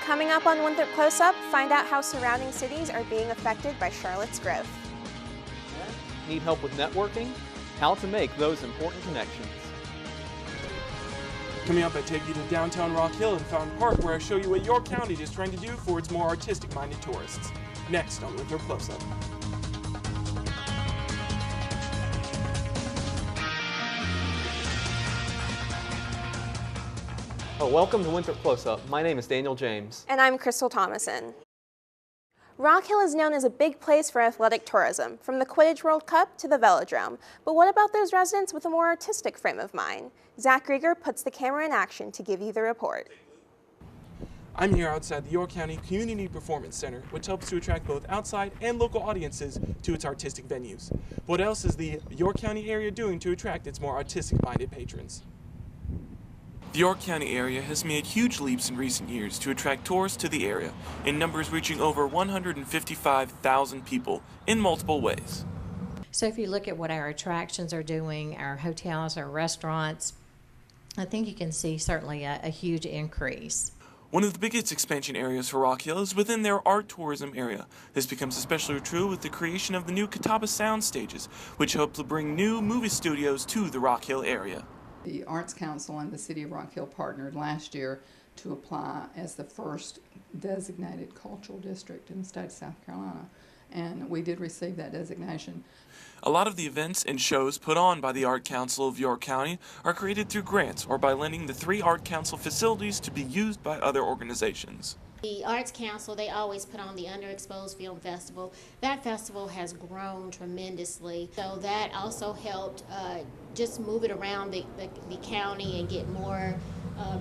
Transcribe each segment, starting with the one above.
Coming up on Winthrop Close Up, find out how surrounding cities are being affected by Charlotte's growth. Need help with networking? How to make those important connections. Coming up, I take you to downtown Rock Hill and Fountain Park, where I show you what your county is trying to do for its more artistic-minded tourists. Next on Winthrop Close Up. Welcome to Winthrop Close Up. My name is Daniel James. And I'm Crystal Thomison. Rock Hill is known as a big place for athletic tourism, from the Quidditch World Cup to the Velodrome. But what about those residents with a more artistic frame of mind? Zach Grieger puts the camera in action to give you the report. I'm here outside the York County Community Performance Center, which helps to attract both outside and local audiences to its artistic venues. What else is the York County area doing to attract its more artistic-minded patrons? The York County area has made huge leaps in recent years to attract tourists to the area, in numbers reaching over 155,000 people in multiple ways. So if you look at what our attractions are doing, our hotels, our restaurants, I think you can see certainly a huge increase. One of the biggest expansion areas for Rock Hill is within their art tourism area. This becomes especially true with the creation of the new Catawba sound stages, which hope to bring new movie studios to the Rock Hill area. The Arts Council and the City of Rock Hill partnered last year to apply as the first designated cultural district in the state of South Carolina, and we did receive that designation. A lot of the events and shows put on by the Art Council of York County are created through grants or by lending the 3 Art Council facilities to be used by other organizations. The Arts Council, they always put on the Underexposed Film Festival. That festival has grown tremendously, so that also helped just move it around the county and get more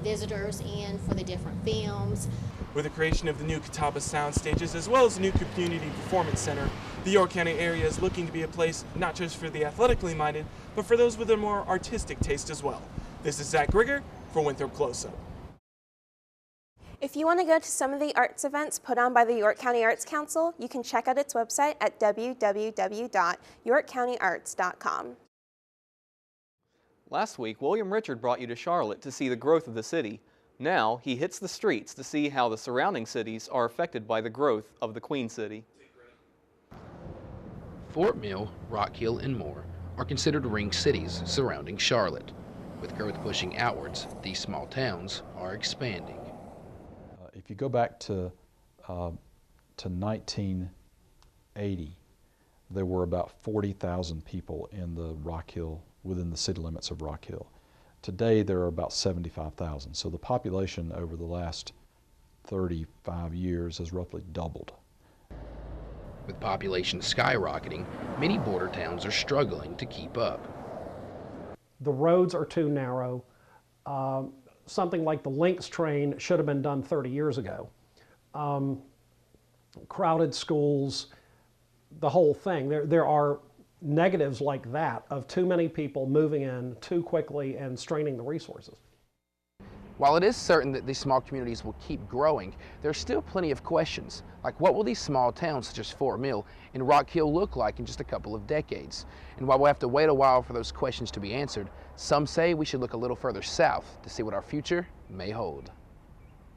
visitors in for the different films. With the creation of the new Catawba sound stages as well as the new Community Performance Center, the York County area is looking to be a place not just for the athletically minded, but for those with a more artistic taste as well. This is Zach Grieger for Winthrop Close Up. If you want to go to some of the arts events put on by the York County Arts Council, you can check out its website at www.yorkcountyarts.com. Last week, William Richard brought you to Charlotte to see the growth of the city. Now, he hits the streets to see how the surrounding cities are affected by the growth of the Queen City. Fort Mill, Rock Hill, and more are considered ring cities surrounding Charlotte. With growth pushing outwards, these small towns are expanding. If you go back to 1980, there were about 40,000 people in the Rock Hill, within the city limits of Rock Hill. Today there are about 75,000, so the population over the last 35 years has roughly doubled. With population skyrocketing, many border towns are struggling to keep up. The roads are too narrow. Something like the Lynx train should have been done 30 years ago. Crowded schools, the whole thing. There are negatives like that of too many people moving in too quickly and straining the resources. While it is certain that these small communities will keep growing, there are still plenty of questions, like what will these small towns such as Fort Mill and Rock Hill look like in just a couple of decades? And while we'll have to wait a while for those questions to be answered, some say we should look a little further south to see what our future may hold.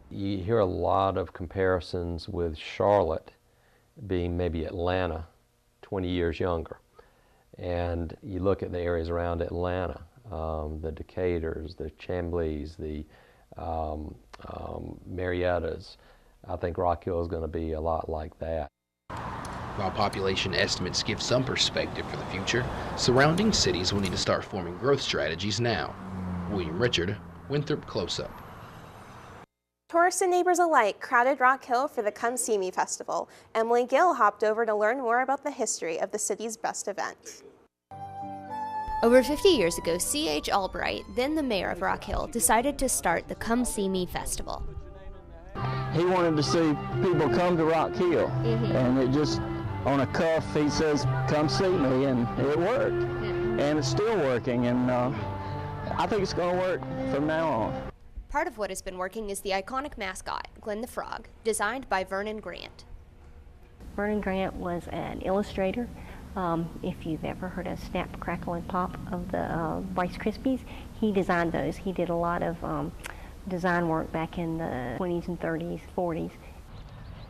You hear a lot of comparisons with Charlotte being maybe Atlanta 20 years younger. And you look at the areas around Atlanta, the Decatur's, the Chambleys, the Mariettas. I think Rock Hill is going to be a lot like that. While population estimates give some perspective for the future, surrounding cities will need to start forming growth strategies now. William Richard, Winthrop Close Up. Tourists and neighbors alike crowded Rock Hill for the Come See Me Festival. Emily Gill hopped over to learn more about the history of the city's best event. Over 50 years ago, C.H. Albright, then the mayor of Rock Hill, decided to start the Come See Me Festival. He wanted to see people come to Rock Hill, and it just, on a cuff, he says, come see me, and it worked. And it's still working, and I think it's going to work from now on. Part of what has been working is the iconic mascot, Glenn the Frog, designed by Vernon Grant. Vernon Grant was an illustrator. If you've ever heard of Snap, Crackle, and Pop of the Rice Krispies, he designed those. He did a lot of design work back in the 20s and 30s, 40s.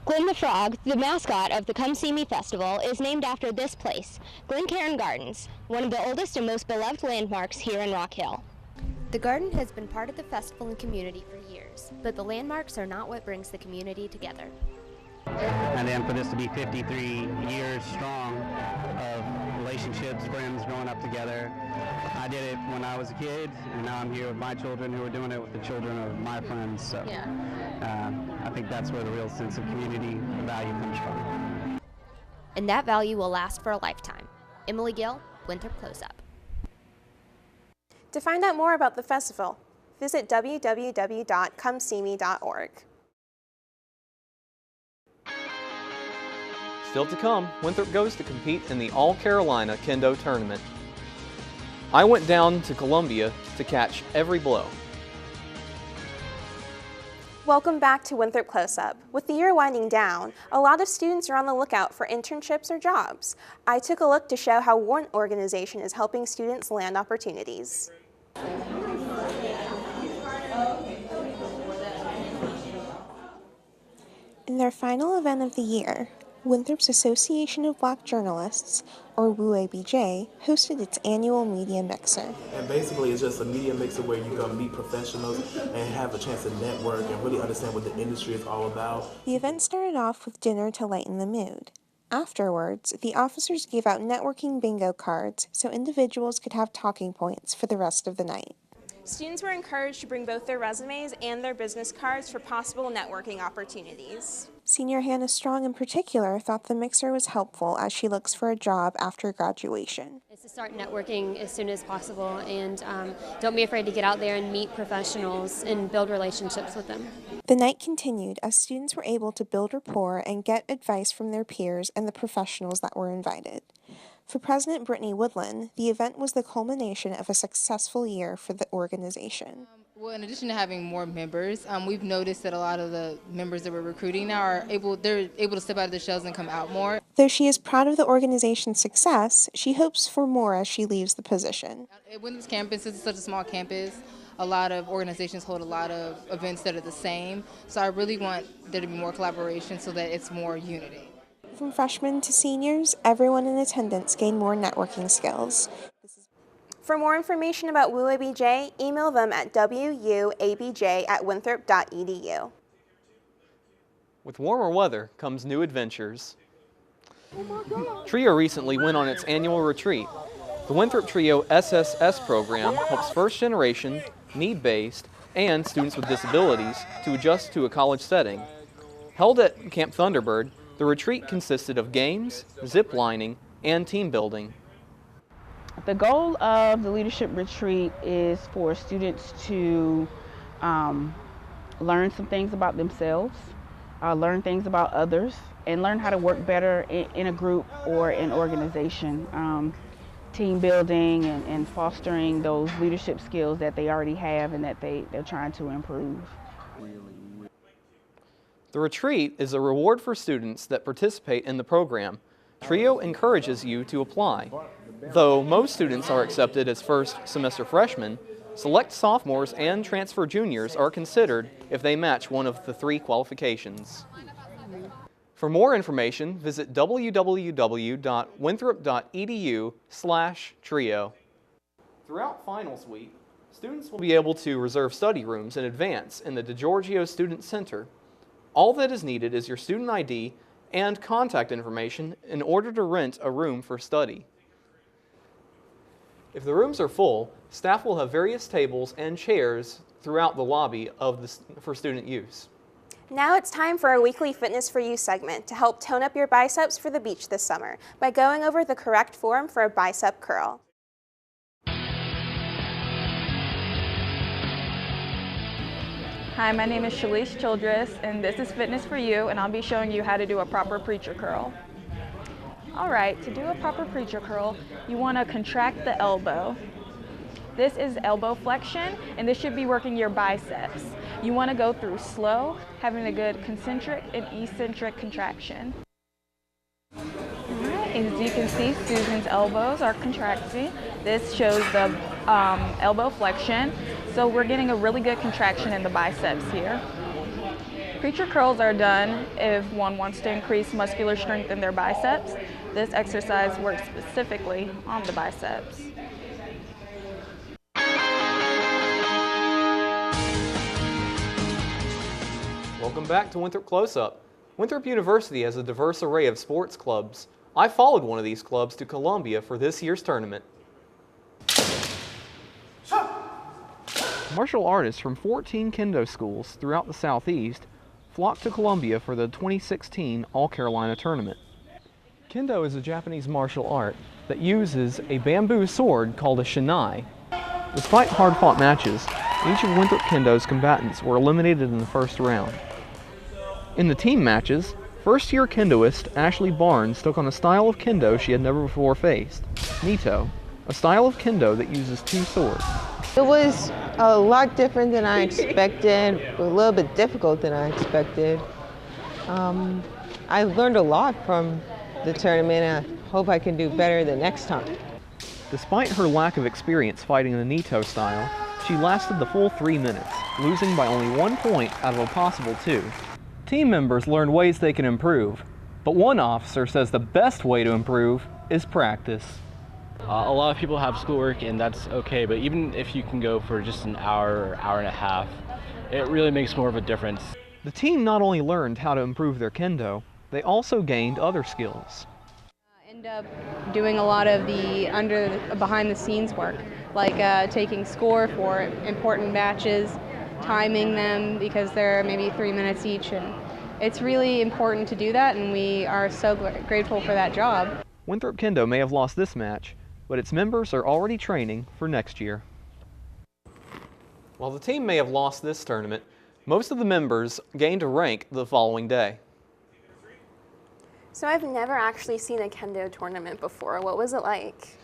Glenn the Frog, the mascot of the Come See Me Festival, is named after this place, Glencairn Gardens, one of the oldest and most beloved landmarks here in Rock Hill. The garden has been part of the festival and community for years, but the landmarks are not what brings the community together. And then for this to be 53 years strong of relationships, friends growing up together. I did it when I was a kid, and now I'm here with my children who are doing it with the children of my friends. So I think that's where the real sense of community value comes from. And that value will last for a lifetime. Emily Gill, Winthrop Close Up. To find out more about the festival, visit www.comeseeme.org. Still to come, Winthrop goes to compete in the All-Carolina Kendo tournament. I went down to Columbia to catch every blow. Welcome back to Winthrop Close Up. With the year winding down, a lot of students are on the lookout for internships or jobs. I took a look to show how one organization is helping students land opportunities. In their final event of the year, Winthrop's Association of Black Journalists, or WUABJ, hosted its annual media mixer. And basically it's just a media mixer where you come meet professionals and have a chance to network and really understand what the industry is all about. The event started off with dinner to lighten the mood. Afterwards, the officers gave out networking bingo cards so individuals could have talking points for the rest of the night. Students were encouraged to bring both their resumes and their business cards for possible networking opportunities. Senior Hannah Strong in particular thought the mixer was helpful as she looks for a job after graduation. Is to start networking as soon as possible, and don't be afraid to get out there and meet professionals and build relationships with them. The night continued as students were able to build rapport and get advice from their peers and the professionals that were invited. For President Brittany Woodland, the event was the culmination of a successful year for the organization. Well, in addition to having more members, we've noticed that a lot of the members that we're recruiting now are able to step out of their shells and come out more. Though she is proud of the organization's success, she hopes for more as she leaves the position. At Winthrop's campus, it's such a small campus. A lot of organizations hold a lot of events that are the same, so I really want there to be more collaboration so that it's more unity. From freshmen to seniors, everyone in attendance gained more networking skills. For more information about WUABJ, email them at wuabj@winthrop.edu. With warmer weather comes new adventures. Trio recently went on its annual retreat. The Winthrop Trio SSS program helps first-generation, need-based, and students with disabilities to adjust to a college setting. Held at Camp Thunderbird, the retreat consisted of games, zip lining, and team building. The goal of the leadership retreat is for students to learn some things about themselves, learn things about others, and learn how to work better in a group or an organization. Team building and fostering those leadership skills that they already have and that they're trying to improve. The retreat is a reward for students that participate in the program. Trio encourages you to apply. Though most students are accepted as first semester freshmen, select sophomores and transfer juniors are considered if they match one of the 3 qualifications. For more information, visit www.winthrop.edu/trio. Throughout finals week, students will be able to reserve study rooms in advance in the DeGiorgio Student Center. All that is needed is your student ID and contact information in order to rent a room for study. If the rooms are full, staff will have various tables and chairs throughout the lobby for student use. Now it's time for our weekly Fitness for You segment to help tone up your biceps for the beach this summer by going over the correct form for a bicep curl. Hi, my name is Shalese Childress, and this is Fitness for You, and I'll be showing you how to do a proper preacher curl. All right, to do a proper preacher curl, you want to contract the elbow. This is elbow flexion, and this should be working your biceps. You want to go through slow, having a good concentric and eccentric contraction. All right, as you can see, Susan's elbows are contracting. This shows the elbow flexion. So we're getting a really good contraction in the biceps here. Preacher curls are done if one wants to increase muscular strength in their biceps. This exercise works specifically on the biceps. Welcome back to Winthrop Close Up. Winthrop University has a diverse array of sports clubs. I followed one of these clubs to Columbia for this year's tournament. Martial artists from 14 Kendo schools throughout the Southeast flocked to Columbia for the 2016 All-Carolina Tournament. Kendo is a Japanese martial art that uses a bamboo sword called a shinai. Despite hard-fought matches, each of Winthrop Kendo's combatants were eliminated in the first round. In the team matches, first-year Kendoist Ashley Barnes took on a style of Kendo she had never before faced, Nito, a style of Kendo that uses two swords. It was a lot different than I expected, a little bit difficult than I expected. I learned a lot from the tournament, and I hope I can do better the next time. Despite her lack of experience fighting the Nito style, she lasted the full 3 minutes, losing by only 1 point out of a possible 2. Team members learned ways they can improve, but one officer says the best way to improve is practice. A lot of people have schoolwork, and that's okay, but even if you can go for just an hour or hour and a half, it really makes more of a difference. The team not only learned how to improve their Kendo, they also gained other skills. End up doing a lot of the behind the scenes work, like taking score for important matches, timing them because they're maybe 3 minutes each, and it's really important to do that, and we are so grateful for that job. Winthrop Kendo may have lost this match, but its members are already training for next year. While the team may have lost this tournament, most of the members gained a rank the following day. So I've never actually seen a Kendo tournament before. What was it like?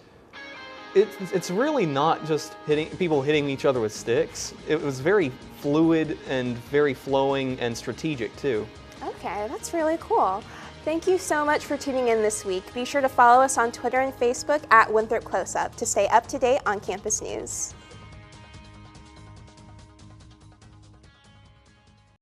It's really not just people hitting each other with sticks. It was very fluid and very flowing and strategic too. Okay, that's really cool. Thank you so much for tuning in this week. Be sure to follow us on Twitter and Facebook at Winthrop Close Up to stay up to date on campus news.